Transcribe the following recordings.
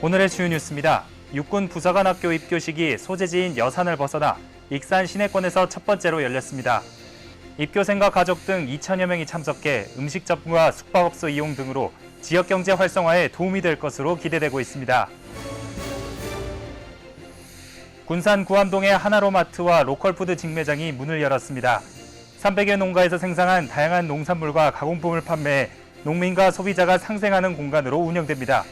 오늘의 주요 뉴스입니다. 육군 부사관학교 입교식이 소재지인 여산을 벗어나 익산 시내권에서 첫 번째로 열렸습니다. 입교생과 가족 등 2천여 명이 참석해 음식 접근과 숙박업소 이용 등으로 지역경제 활성화에 도움이 될 것으로 기대되고 있습니다. 군산 구암동의 하나로마트와 로컬푸드 직매장이 문을 열었습니다. 300여 농가에서 생산한 다양한 농산물과 가공품을 판매해 농민과 소비자가 상생하는 공간으로 운영됩니다.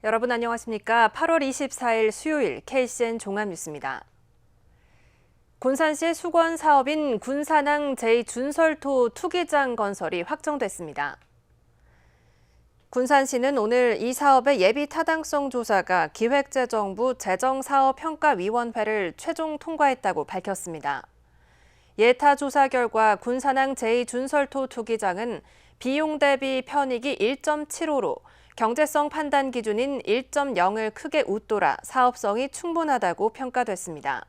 여러분 안녕하십니까? 8월 24일 수요일 KCN 종합뉴스입니다. 군산시 수건 사업인 군산항 제2준설토 투기장 건설이 확정됐습니다. 군산시는 오늘 이 사업의 예비 타당성 조사가 기획재정부 재정사업평가위원회를 최종 통과했다고 밝혔습니다. 예타 조사 결과 군산항 제2준설토 투기장은 비용 대비 편익이 1.75로 경제성 판단 기준인 1.0을 크게 웃돌아 사업성이 충분하다고 평가됐습니다.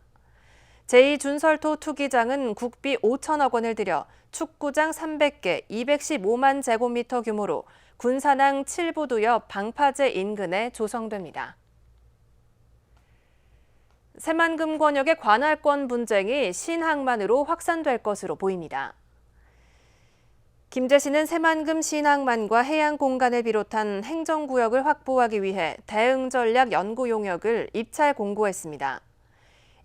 제2준설토 투기장은 국비 5천억 원을 들여 축구장 300개, 215만 제곱미터 규모로 군산항 7부두 옆 방파제 인근에 조성됩니다. 새만금 권역의 관할권 분쟁이 신항만으로 확산될 것으로 보입니다. 김제시는 새만금 신항만과 해양 공간을 비롯한 행정구역을 확보하기 위해 대응 전략 연구 용역을 입찰 공고했습니다.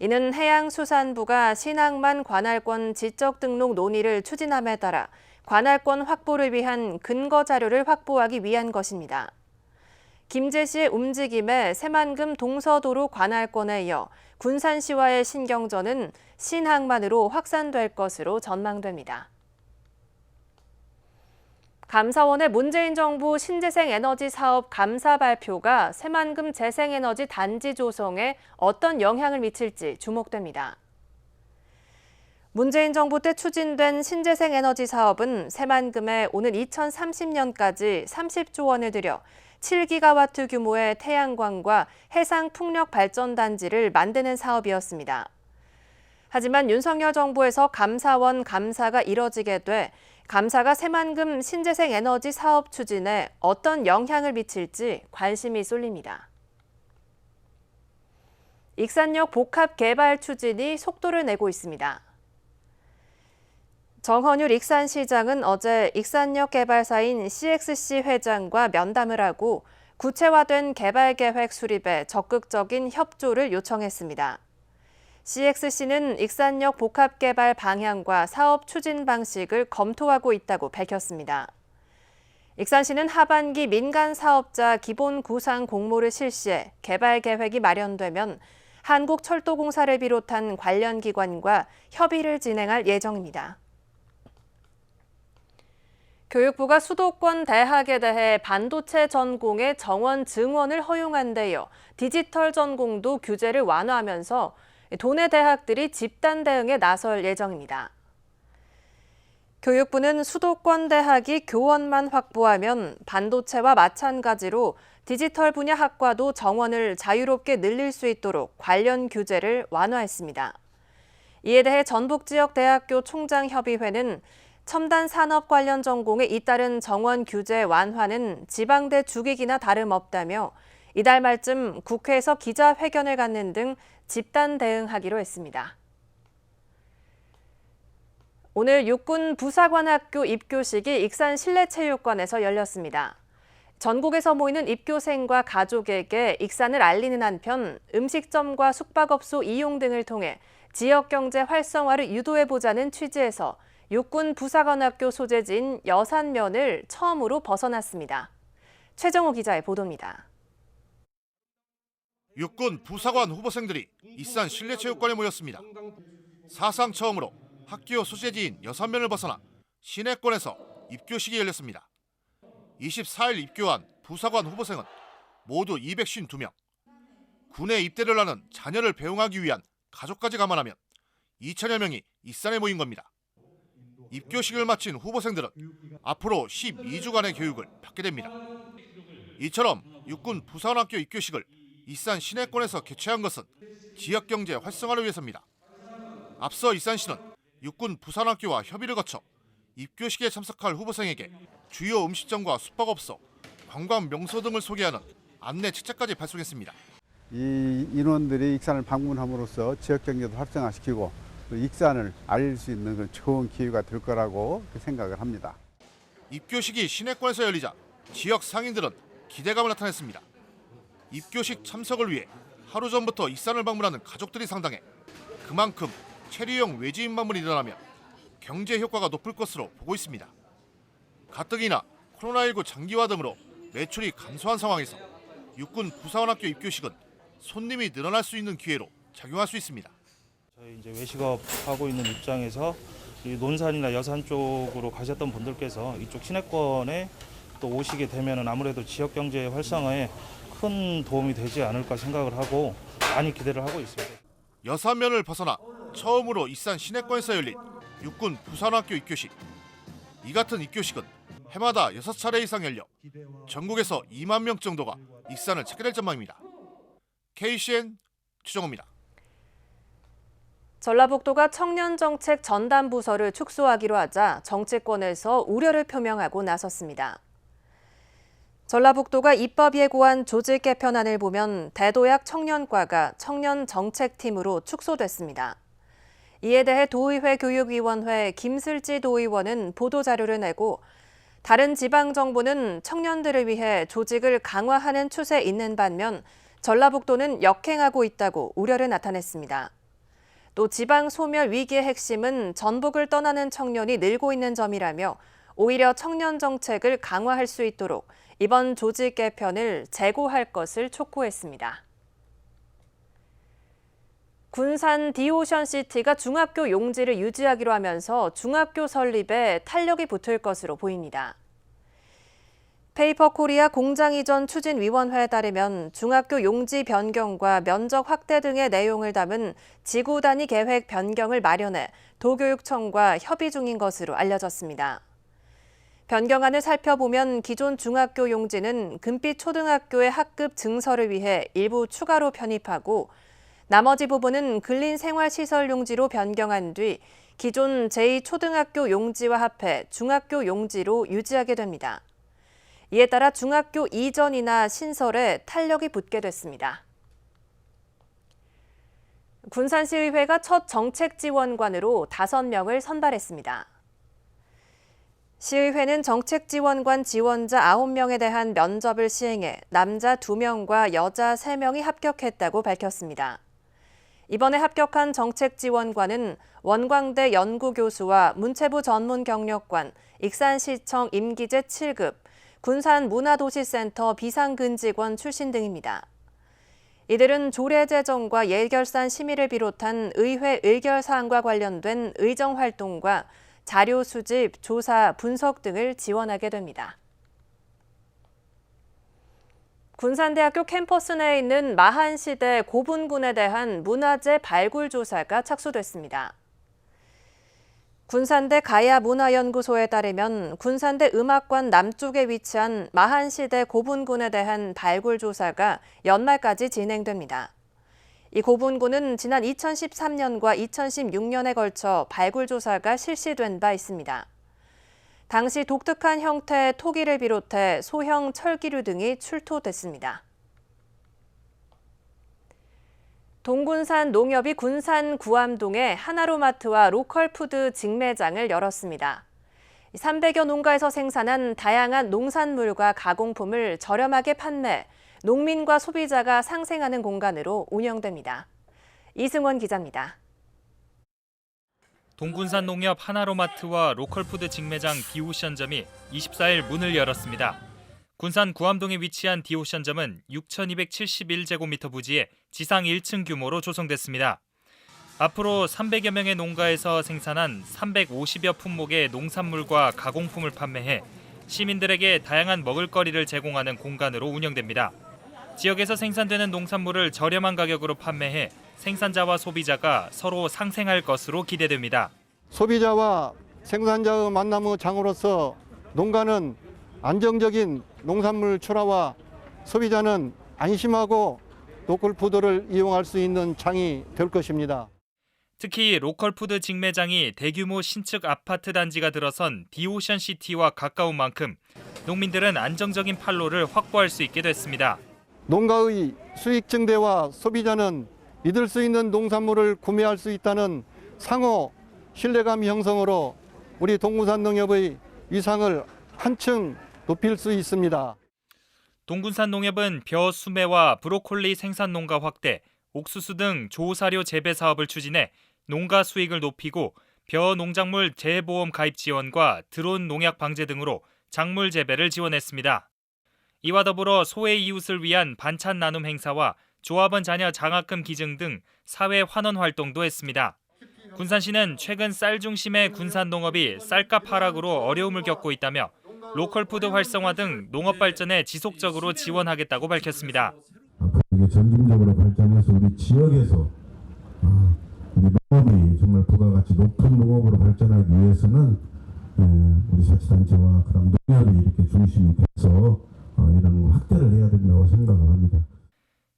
이는 해양수산부가 신항만 관할권 지적 등록 논의를 추진함에 따라 관할권 확보를 위한 근거 자료를 확보하기 위한 것입니다. 김제시의 움직임에 새만금 동서도로 관할권에 이어 군산시와의 신경전은 신항만으로 확산될 것으로 전망됩니다. 감사원의 문재인 정부 신재생 에너지 사업 감사 발표가 새만금 재생에너지 단지 조성에 어떤 영향을 미칠지 주목됩니다. 문재인 정부 때 추진된 신재생 에너지 사업은 새만금에 오는 2030년까지 30조 원을 들여 7기가와트 규모의 태양광과 해상 풍력 발전 단지를 만드는 사업이었습니다. 하지만 윤석열 정부에서 감사원 감사가 이뤄지게 돼 감사가 새만금 신재생 에너지 사업 추진에 어떤 영향을 미칠지 관심이 쏠립니다. 익산역 복합 개발 추진이 속도를 내고 있습니다. 정헌율 익산시장은 어제 익산역 개발사인 CXC 회장과 면담을 하고 구체화된 개발 계획 수립에 적극적인 협조를 요청했습니다. CXC는 익산역 복합 개발 방향과 사업 추진 방식을 검토하고 있다고 밝혔습니다. 익산시는 하반기 민간 사업자 기본 구상 공모를 실시해 개발 계획이 마련되면 한국철도공사를 비롯한 관련 기관과 협의를 진행할 예정입니다. 교육부가 수도권 대학에 대해 반도체 전공의 정원 증원을 허용한 데 이어 디지털 전공도 규제를 완화하면서 도내 대학들이 집단 대응에 나설 예정입니다. 교육부는 수도권 대학이 교원만 확보하면 반도체와 마찬가지로 디지털 분야 학과도 정원을 자유롭게 늘릴 수 있도록 관련 규제를 완화했습니다. 이에 대해 전북지역대학교 총장협의회는 첨단 산업 관련 전공에 잇따른 정원 규제 완화는 지방대 주객이나 다름없다며 이달 말쯤 국회에서 기자회견을 갖는 등 집단 대응하기로 했습니다. 오늘 육군 부사관학교 입교식이 익산 실내체육관에서 열렸습니다. 전국에서 모이는 입교생과 가족에게 익산을 알리는 한편 음식점과 숙박업소 이용 등을 통해 지역경제 활성화를 유도해보자는 취지에서 육군 부사관학교 소재지인 여산면을 처음으로 벗어났습니다. 최정호 기자의 보도입니다. 육군 부사관 후보생들이 익산 실내체육관에 모였습니다. 사상 처음으로 학교 소재지인 여산면을 벗어나 시내권에서 입교식이 열렸습니다. 24일 입교한 부사관 후보생은 모두 252명. 군에 입대를 하는 자녀를 배웅하기 위한 가족까지 감안하면 2천여 명이 익산에 모인 겁니다. 입교식을 마친 후보생들은 앞으로 12주간의 교육을 받게 됩니다. 이처럼 육군 부사관학교 입교식을 익산 시내권에서 개최한 것은 지역경제 활성화를 위해서입니다. 앞서 익산시는 육군 부사관학교와 협의를 거쳐 입교식에 참석할 후보생에게 주요 음식점과 숙박업소, 관광 명소 등을 소개하는 안내 책자까지 발송했습니다. 이 인원들이 익산을 방문함으로써 지역 경제도 활성화시키고 또 익산을 알릴 수 있는 그런 좋은 기회가 될 거라고 생각을 합니다. 입교식이 시내권에서 열리자 지역 상인들은 기대감을 나타냈습니다. 입교식 참석을 위해 하루 전부터 익산을 방문하는 가족들이 상당해 그만큼 체류형 외지 인방문이 일어나며 경제 효과가 높을 것으로 보고 있습니다. 가뜩이나 코로나19 장기화 등으로 매출이 감소한 상황에서 육군 부사관학교 입교식은 손님이 늘어날 수 있는 기회로 작용할 수 있습니다. 저희 이제 외식업 하고 있는 입장에서 이 논산이나 여산 쪽으로 가셨던 분들께서 이쪽 시내권에 또 오시게 되면은 아무래도 지역 경제 활성화에 큰 도움이 되지 않을까 생각을 하고 많이 기대를 하고 있습니다. 여산면을 벗어나 처음으로 익산 시내권에서 열린 육군 부사관학교 입교식. 이 같은 입교식은 해마다 6차례 이상 열려 전국에서 2만 명 정도가 익산을 찾게 될 전망입니다. KCN 추정호입니다. 전라북도가 청년정책 전담부서를 축소하기로 하자 정치권에서 우려를 표명하고 나섰습니다. 전라북도가 입법 예고한 조직 개편안을 보면 대도약 청년과가 청년정책팀으로 축소됐습니다. 이에 대해 도의회 교육위원회 김슬지 도의원은 보도자료를 내고 다른 지방정부는 청년들을 위해 조직을 강화하는 추세에 있는 반면 전라북도는 역행하고 있다고 우려를 나타냈습니다. 또 지방 소멸 위기의 핵심은 전북을 떠나는 청년이 늘고 있는 점이라며 오히려 청년 정책을 강화할 수 있도록 이번 조직 개편을 재고할 것을 촉구했습니다. 군산 디오션시티가 중학교 용지를 유지하기로 하면서 중학교 설립에 탄력이 붙을 것으로 보입니다. 페이퍼코리아 공장이전 추진위원회에 따르면 중학교 용지 변경과 면적 확대 등의 내용을 담은 지구 단위 계획 변경을 마련해 도교육청과 협의 중인 것으로 알려졌습니다. 변경안을 살펴보면 기존 중학교 용지는 금빛 초등학교의 학급 증설을 위해 일부 추가로 편입하고 나머지 부분은 근린생활시설 용지로 변경한 뒤 기존 제2초등학교 용지와 합해 중학교 용지로 유지하게 됩니다. 이에 따라 중학교 이전이나 신설에 탄력이 붙게 됐습니다. 군산시의회가 첫 정책지원관으로 5명을 선발했습니다. 시의회는 정책지원관 지원자 9명에 대한 면접을 시행해 남자 2명과 여자 3명이 합격했다고 밝혔습니다. 이번에 합격한 정책지원관은 원광대 연구교수와 문체부 전문경력관, 익산시청 임기제 7급, 군산문화도시센터 비상근직원 출신 등입니다. 이들은 조례제정과 예결산 심의를 비롯한 의회 의결사항과 관련된 의정활동과 자료 수집, 조사, 분석 등을 지원하게 됩니다. 군산대학교 캠퍼스 내에 있는 마한시대 고분군에 대한 문화재 발굴 조사가 착수됐습니다. 군산대 가야문화연구소에 따르면 군산대 음악관 남쪽에 위치한 마한시대 고분군에 대한 발굴 조사가 연말까지 진행됩니다. 이 고분군은 지난 2013년과 2016년에 걸쳐 발굴 조사가 실시된 바 있습니다. 당시 독특한 형태의 토기를 비롯해 소형 철기류 등이 출토됐습니다. 동군산 농협이 군산 구암동에 하나로마트와 로컬푸드 직매장을 열었습니다. 300여 농가에서 생산한 다양한 농산물과 가공품을 저렴하게 판매, 농민과 소비자가 상생하는 공간으로 운영됩니다. 이승원 기자입니다. 동군산 농협 하나로마트와 로컬푸드 직매장 디오션점이 24일 문을 열었습니다. 군산 구암동에 위치한 디오션점은 6,271제곱미터 부지에 지상 1층 규모로 조성됐습니다. 앞으로 300여 명의 농가에서 생산한 350여 품목의 농산물과 가공품을 판매해 시민들에게 다양한 먹을거리를 제공하는 공간으로 운영됩니다. 지역에서 생산되는 농산물을 저렴한 가격으로 판매해 생산자와 소비자가 서로 상생할 것으로 기대됩니다. 소비자와 생산자의 만남의 장으로서 농가는 안정적인 농산물 출하와 소비자는 안심하고 로컬푸드를 이용할 수 있는 장이 될 것입니다. 특히 로컬푸드 직매장이 대규모 신축 아파트 단지가 들어선 디오션시티와 가까운 만큼 농민들은 안정적인 판로를 확보할 수 있게 됐습니다. 농가의 수익 증대와 소비자는 믿을 수 있는 농산물을 구매할 수 있다는 상호 신뢰감 형성으로 우리 동군산 농협의 위상을 한층 높일 수 있습니다. 동군산 농협은 벼 수매와 브로콜리 생산 농가 확대, 옥수수 등 조사료 재배 사업을 추진해 농가 수익을 높이고 벼 농작물 재보험 가입 지원과 드론 농약 방제 등으로 작물 재배를 지원했습니다. 이와 더불어 소외 이웃을 위한 반찬 나눔 행사와 조합원 자녀 장학금 기증 등 사회 환원 활동도 했습니다. 군산시는 최근 쌀 중심의 군산 농업이 쌀값 하락으로 어려움을 겪고 있다며 로컬푸드 활성화 등 농업 발전에 지속적으로 지원하겠다고 밝혔습니다. 앞으로 점진적으로 발전해서 우리 지역에서 우리 농업이 정말 부가가치 높은 농업으로 발전하기 위해서는 우리 자치단체와 그다음 농협이 이렇게 중심이 돼서 이런 확대를 해야 된다고 생각을 합니다.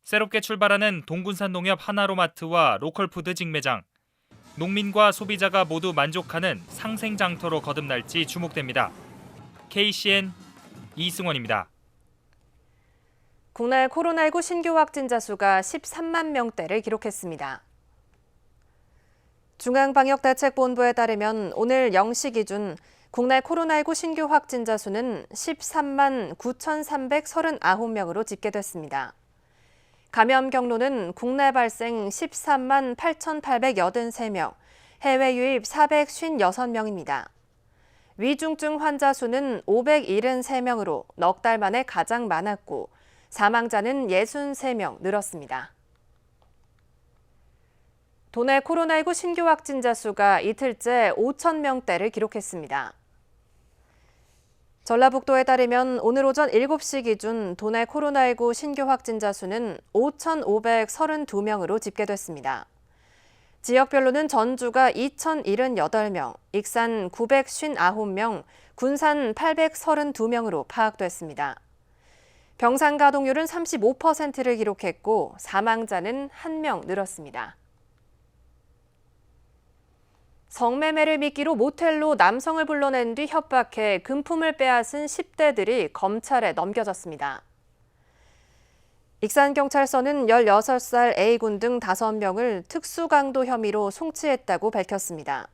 새롭게 출발하는 동군산 농협 하나로마트와 로컬푸드 직매장. 농민과 소비자가 모두 만족하는 상생장터로 거듭날지 주목됩니다. KCN 이승원입니다. 국내 코로나19 신규 확진자 수가 13만 명대를 기록했습니다. 중앙방역대책본부에 따르면 오늘 0시 기준 국내 코로나19 신규 확진자 수는 13만 9,339명으로 집계됐습니다. 감염 경로는 국내 발생 13만 8,883명, 해외 유입 456명입니다. 위중증 환자 수는 573명으로 넉 달 만에 가장 많았고 사망자는 63명 늘었습니다. 도내 코로나19 신규 확진자 수가 이틀째 5,000명대를 기록했습니다. 전라북도에 따르면 오늘 오전 7시 기준 도내 코로나19 신규 확진자 수는 5,532명으로 집계됐습니다. 지역별로는 전주가 2,078명, 익산 959명, 군산 832명으로 파악됐습니다. 병상 가동률은 35%를 기록했고 사망자는 1명 늘었습니다. 성매매를 미끼로 모텔로 남성을 불러낸 뒤 협박해 금품을 빼앗은 10대들이 검찰에 넘겨졌습니다. 익산경찰서는 16살 A군 등 5명을 특수강도 혐의로 송치했다고 밝혔습니다.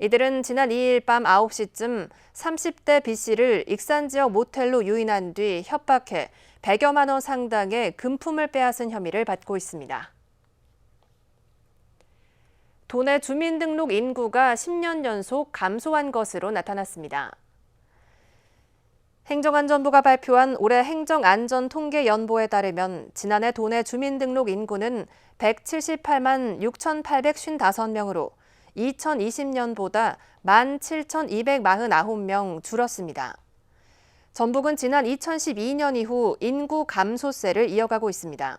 이들은 지난 2일 밤 9시쯤 30대 B씨를 익산 지역 모텔로 유인한 뒤 협박해 100여만 원 상당의 금품을 빼앗은 혐의를 받고 있습니다. 도내 주민등록 인구가 10년 연속 감소한 것으로 나타났습니다. 행정안전부가 발표한 올해 행정안전통계연보에 따르면 지난해 도내 주민등록 인구는 178만 6,855명으로 2020년보다 17,249명 줄었습니다. 전북은 지난 2012년 이후 인구 감소세를 이어가고 있습니다.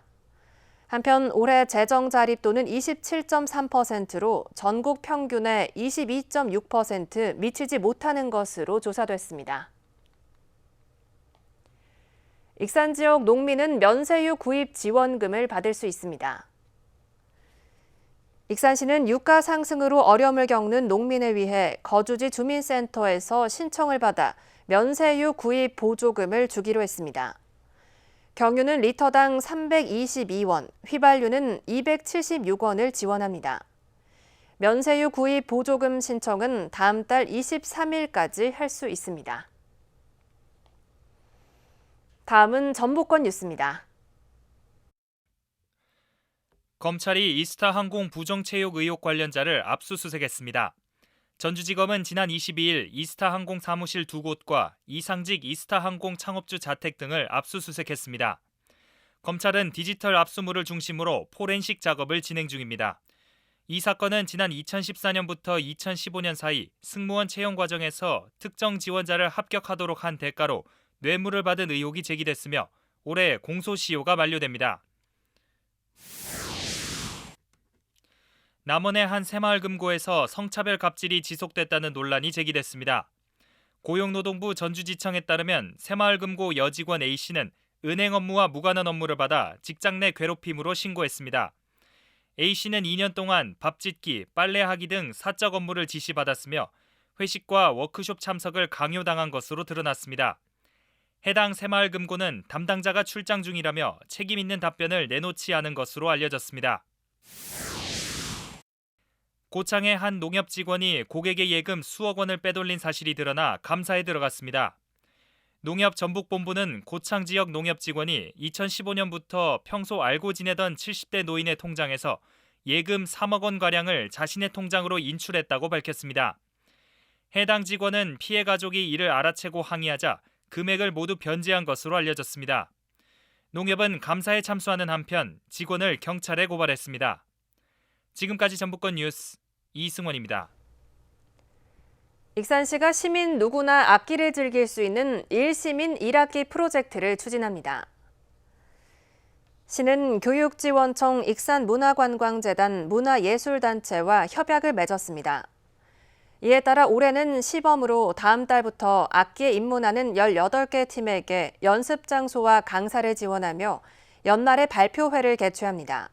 한편 올해 재정 자립도는 27.3%로 전국 평균의 22.6% 미치지 못하는 것으로 조사됐습니다. 익산 지역 농민은 면세유 구입 지원금을 받을 수 있습니다. 익산시는 유가 상승으로 어려움을 겪는 농민을 위해 거주지 주민센터에서 신청을 받아 면세유 구입 보조금을 주기로 했습니다. 경유는 리터당 322원, 휘발유는 276원을 지원합니다. 면세유 구입 보조금 신청은 다음 달 23일까지 할 수 있습니다. 다음은 전북권 뉴스입니다. 검찰이 이스타항공 부정체육 의혹 관련자를 압수수색했습니다. 전주지검은 지난 22일 이스타항공 사무실 2곳과 이상직 이스타항공 창업주 자택 등을 압수수색했습니다. 검찰은 디지털 압수물을 중심으로 포렌식 작업을 진행 중입니다. 이 사건은 지난 2014년부터 2015년 사이 승무원 채용 과정에서 특정 지원자를 합격하도록 한 대가로 뇌물을 받은 의혹이 제기됐으며 올해 공소시효가 만료됩니다. 남원의 한 새마을금고에서 성차별 갑질이 지속됐다는 논란이 제기됐습니다. 고용노동부 전주지청에 따르면 새마을금고 여직원 A씨는 은행 업무와 무관한 업무를 받아 직장 내 괴롭힘으로 신고했습니다. A씨는 2년 동안 밥짓기, 빨래하기 등 사적 업무를 지시받았으며 회식과 워크숍 참석을 강요당한 것으로 드러났습니다. 해당 새마을금고는 담당자가 출장 중이라며 책임 있는 답변을 내놓지 않은 것으로 알려졌습니다. 고창의 한 농협 직원이 고객의 예금 수억 원을 빼돌린 사실이 드러나 감사에 들어갔습니다. 농협 전북본부는 고창 지역 농협 직원이 2015년부터 평소 알고 지내던 70대 노인의 통장에서 예금 3억 원가량을 자신의 통장으로 인출했다고 밝혔습니다. 해당 직원은 피해 가족이 이를 알아채고 항의하자 금액을 모두 변제한 것으로 알려졌습니다. 농협은 감사에 참수하는 한편 직원을 경찰에 고발했습니다. 지금까지 전북권 뉴스 이승원입니다. 익산시가 시민 누구나 악기를 즐길 수 있는 1시민 1악기 프로젝트를 추진합니다. 시는 교육지원청 익산문화관광재단 문화예술단체와 협약을 맺었습니다. 이에 따라 올해는 시범으로 다음 달부터 악기에 입문하는 18개 팀에게 연습 장소와 강사를 지원하며 연말에 발표회를 개최합니다.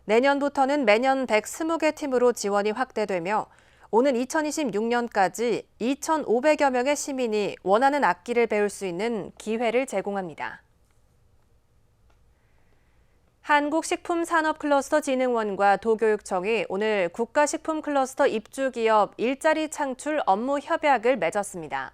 내년부터는 매년 120개 팀으로 지원이 확대되며 오는 2026년까지 2,500여 명의 시민이 원하는 악기를 배울 수 있는 기회를 제공합니다. 한국식품산업클러스터진흥원과 도교육청이 오늘 국가식품클러스터 입주기업 일자리 창출 업무 협약을 맺었습니다.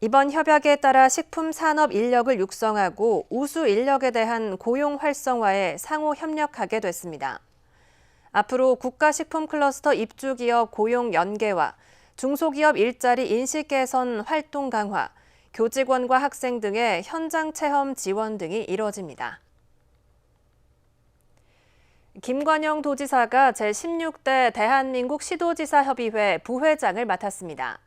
이번 협약에 따라 식품산업 인력을 육성하고 우수 인력에 대한 고용 활성화에 상호 협력하게 됐습니다. 앞으로 국가식품클러스터 입주기업 고용 연계와 중소기업 일자리 인식 개선 활동 강화, 교직원과 학생 등의 현장 체험 지원 등이 이뤄집니다. 김관영 도지사가 제16대 대한민국 시도지사협의회 부회장을 맡았습니다.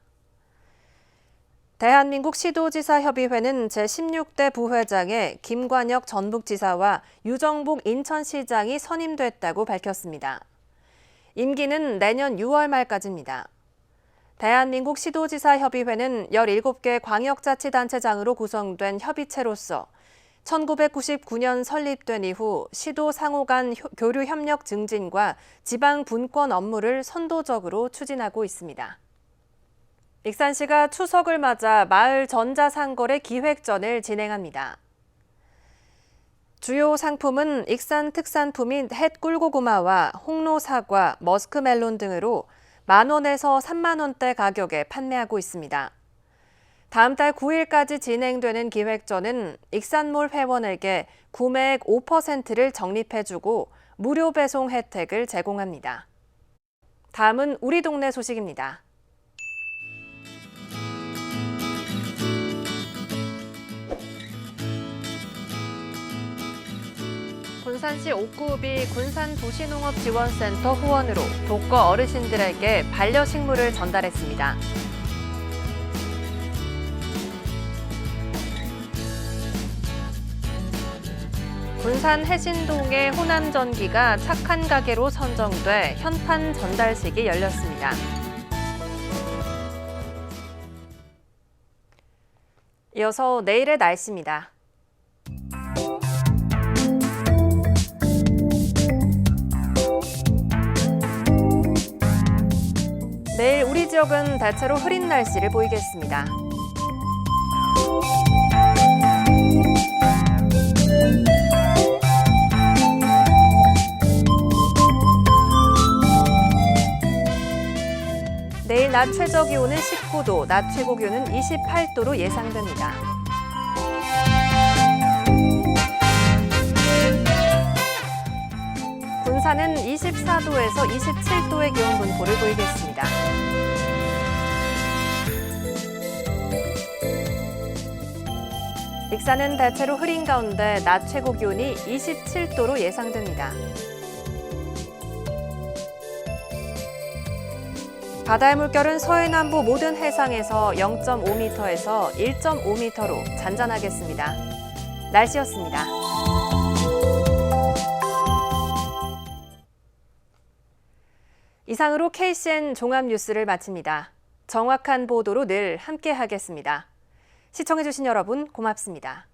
대한민국 시도지사협의회는 제16대 부회장에 김관혁 전북지사와 유정복 인천시장이 선임됐다고 밝혔습니다. 임기는 내년 6월 말까지입니다. 대한민국 시도지사협의회는 17개 광역자치단체장으로 구성된 협의체로서 1999년 설립된 이후 시도 상호 간 교류 협력 증진과 지방 분권 업무를 선도적으로 추진하고 있습니다. 익산시가 추석을 맞아 마을 전자상거래 기획전을 진행합니다. 주요 상품은 익산 특산품인 햇 꿀고구마와 홍로 사과, 머스크멜론 등으로 만원에서 3만 원대 가격에 판매하고 있습니다. 다음 달 9일까지 진행되는 기획전은 익산몰 회원에게 구매액 5%를 적립해주고 무료 배송 혜택을 제공합니다. 다음은 우리 동네 소식입니다. 군산시 옥구읍이 군산도시농업지원센터 후원으로 독거 어르신들에게 반려식물을 전달했습니다. 군산 해신동의 호남전기가 착한 가게로 선정돼 현판 전달식이 열렸습니다. 이어서 내일의 날씨입니다. 내일 우리 지역은 대체로 흐린 날씨를 보이겠습니다. 내일 낮 최저 기온은 19도, 낮 최고 기온은 28도로 예상됩니다. 군산은 24도에서 27도의 기온 분포를 보이겠습니다. 익산은 대체로 흐린 가운데 낮 최고 기온이 27도로 예상됩니다. 바다의 물결은 서해남부 모든 해상에서 0.5m에서 1.5m로 잔잔하겠습니다. 날씨였습니다. 이상으로 KCN 종합뉴스를 마칩니다. 정확한 보도로 늘 함께하겠습니다. 시청해주신 여러분 고맙습니다.